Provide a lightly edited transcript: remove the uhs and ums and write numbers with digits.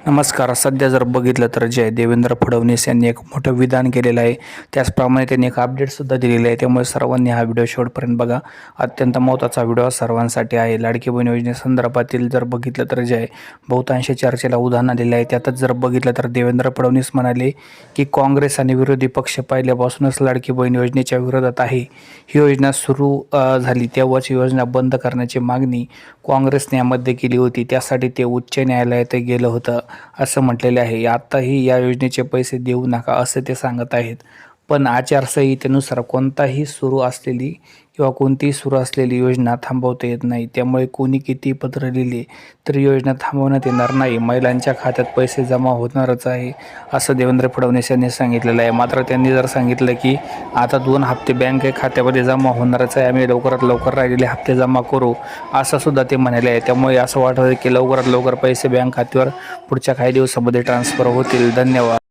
नमस्कार. सध्या जर बघितलं तर जे आहे देवेंद्र फडणवीस यांनी एक मोठं विधान केलेलं आहे. त्याचप्रमाणे त्यांनी एक अपडेटसुद्धा दिलेलं आहे. त्यामुळे सर्वांनी हा व्हिडिओ शेवटपर्यंत बघा. अत्यंत महत्त्वाचा व्हिडिओ सर्वांसाठी आहे. लाडकी बहीण योजनेसंदर्भातील जर बघितलं तर जे आहे बहुतांश चर्चेला उधाण आलेलं आहे. त्यातच जर बघितलं तर देवेंद्र फडणवीस म्हणाले की काँग्रेस आणि विरोधी पक्ष पहिल्यापासूनच लाडकी बहीण योजनेच्या विरोधात आहे. ही योजना सुरू झाली तेव्हाच योजना बंद करण्याची मागणी काँग्रेसने यामध्ये केली होती. त्यासाठी ते उच्च न्यायालयात गेलं होतं असं म्हटलेले आहे. आताही या योजनेचे पैसे देऊ नका असं ते सांगत आहेत. पण आचारसंहितेनुसार कोणतीही सुरू असलेली योजना थांबवता येत नाही. त्यामुळे कोणी किती पत्र लिहिले तरी योजना थांबवण्यात येणार नाही. महिलांच्या खात्यात पैसे जमा होणारच आहे असं देवेंद्र फडणवीस यांनी सांगितलेलं आहे. मात्र त्यांनी जर सांगितलं की आता 2 हप्ते बँक खात्यामध्ये जमा होणारच आहे, आम्ही लवकरात लवकर राहिलेले हप्ते जमा करू असं सुद्धा ते म्हणाले आहे. त्यामुळे असं वाटतं की लवकरात लवकर पैसे बँक खात्यावर पुढच्या काही दिवसामध्ये ट्रान्सफर होतील. धन्यवाद.